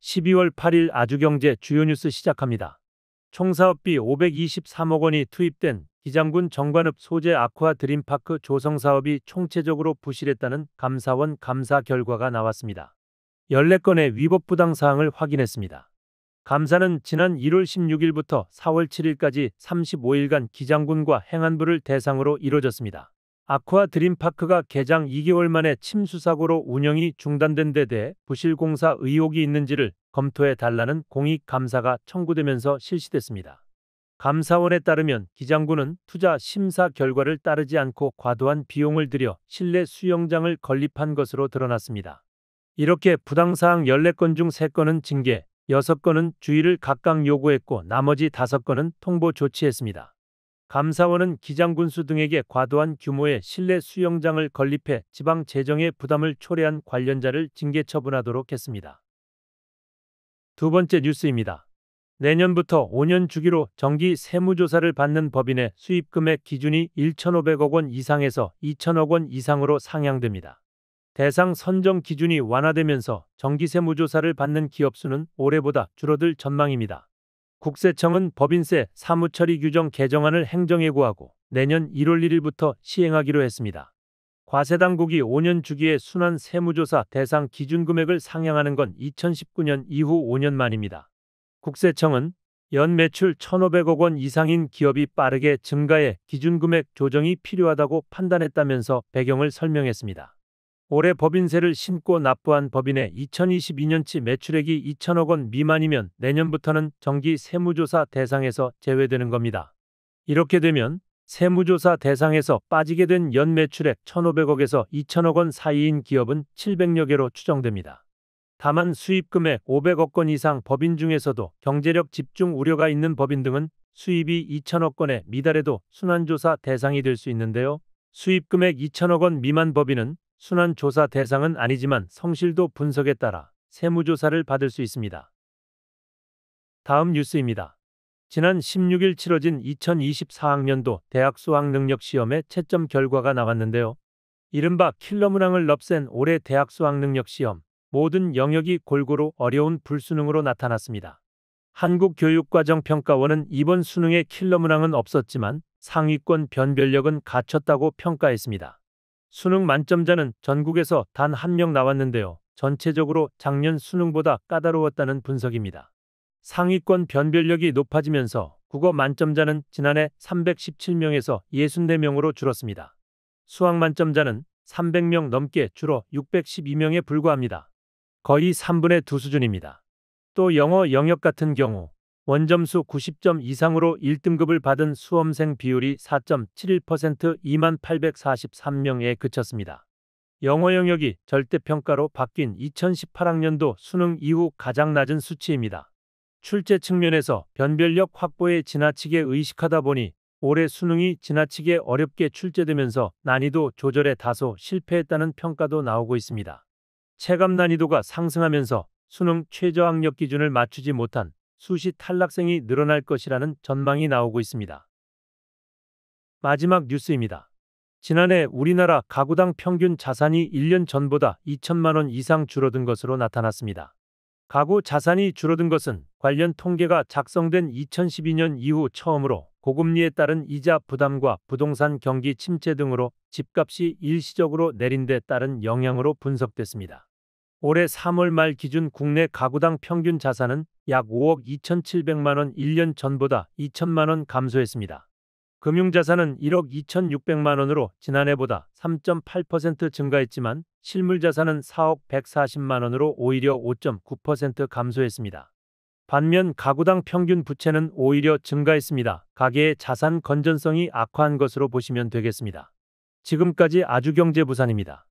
12월 8일 아주경제 주요 뉴스 시작합니다. 총사업비 523억 원이 투입된 기장군 정관읍 소재 아쿠아 드림파크 조성 사업이 총체적으로 부실했다는 감사원 감사 결과가 나왔습니다. 14건의 위법 부당 사항을 확인했습니다. 감사는 지난 1월 16일부터 4월 7일까지 35일간 기장군과 행안부를 대상으로 이뤄졌습니다. 아쿠아 드림파크가 개장 2개월 만에 침수 사고로 운영이 중단된 데 대해 부실 공사 의혹이 있는지를 검토해 달라는 공익 감사가 청구되면서 실시됐습니다. 감사원에 따르면 기장군은 투자 심사 결과를 따르지 않고 과도한 비용을 들여 실내 수영장을 건립한 것으로 드러났습니다. 이렇게 부당사항 14건 중 3건은 징계, 6건은 주의를 각각 요구했고 나머지 5건은 통보 조치했습니다. 감사원은 기장군수 등에게 과도한 규모의 실내 수영장을 건립해 지방 재정에 부담을 초래한 관련자를 징계 처분하도록 했습니다. 두 번째 뉴스입니다. 내년부터 5년 주기로 정기 세무조사를 받는 법인의 수입금액 기준이 1,500억 원 이상에서 2,000억 원 이상으로 상향됩니다. 대상 선정 기준이 완화되면서 정기세무조사를 받는 기업 수는 올해보다 줄어들 전망입니다. 국세청은 법인세 사무처리 규정 개정안을 행정예고하고 내년 1월 1일부터 시행하기로 했습니다. 과세당국이 5년 주기의 순환 세무조사 대상 기준금액을 상향하는 건 2019년 이후 5년 만입니다. 국세청은 연 매출 1,500억 원 이상인 기업이 빠르게 증가해 기준금액 조정이 필요하다고 판단했다면서 배경을 설명했습니다. 올해 법인세를 신고 납부한 법인의 2022년치 매출액이 2천억 원 미만이면 내년부터는 정기 세무조사 대상에서 제외되는 겁니다. 이렇게 되면 세무조사 대상에서 빠지게 된 연 매출액 1,500억에서 2천억 원 사이인 기업은 700여 개로 추정됩니다. 다만 수입금액 500억 건 이상 법인 중에서도 경제력 집중 우려가 있는 법인 등은 수입이 2천억 건에 미달해도 순환조사 대상이 될 수 있는데요. 수입금액 2천억 원 미만 법인은 순환조사 대상은 아니지만 성실도 분석에 따라 세무조사를 받을 수 있습니다. 다음 뉴스입니다. 지난 16일 치러진 2024학년도 대학 수학능력시험의 채점 결과가 나왔는데요. 이른바 킬러문항을 럽센 올해 대학 수학능력시험, 모든 영역이 골고루 어려운 불수능으로 나타났습니다. 한국교육과정평가원은 이번 수능에 킬러문항은 없었지만 상위권 변별력은 갖췄다고 평가했습니다. 수능 만점자는 전국에서 단 1명 나왔는데요. 전체적으로 작년 수능보다 까다로웠다는 분석입니다. 상위권 변별력이 높아지면서 국어 만점자는 지난해 317명에서 64명으로 줄었습니다. 수학 만점자는 300명 넘게 줄어 612명에 불과합니다. 거의 3분의 2 수준입니다. 또 영어 영역 같은 경우 원점수 90점 이상으로 1등급을 받은 수험생 비율이 4.71% 2843명에 그쳤습니다. 영어 영역이 절대평가로 바뀐 2018학년도 수능 이후 가장 낮은 수치입니다. 출제 측면에서 변별력 확보에 지나치게 의식하다 보니 올해 수능이 지나치게 어렵게 출제되면서 난이도 조절에 다소 실패했다는 평가도 나오고 있습니다. 체감 난이도가 상승하면서 수능 최저학력 기준을 맞추지 못한 수시 탈락생이 늘어날 것이라는 전망이 나오고 있습니다. 마지막 뉴스입니다. 지난해 우리나라 가구당 평균 자산이 1년 전보다 2천만 원 이상 줄어든 것으로 나타났습니다. 가구 자산이 줄어든 것은 관련 통계가 작성된 2012년 이후 처음으로 고금리에 따른 이자 부담과 부동산 경기 침체 등으로 집값이 일시적으로 내린 데 따른 영향으로 분석됐습니다. 올해 3월 말 기준 국내 가구당 평균 자산은 약 5억 2,700만 원 1년 전보다 2천만 원 감소했습니다. 금융자산은 1억 2,600만 원으로 지난해보다 3.8% 증가했지만 실물자산은 4억 140만 원으로 오히려 5.9% 감소했습니다. 반면 가구당 평균 부채는 오히려 증가했습니다. 가계의 자산 건전성이 악화한 것으로 보시면 되겠습니다. 지금까지 아주경제부산입니다.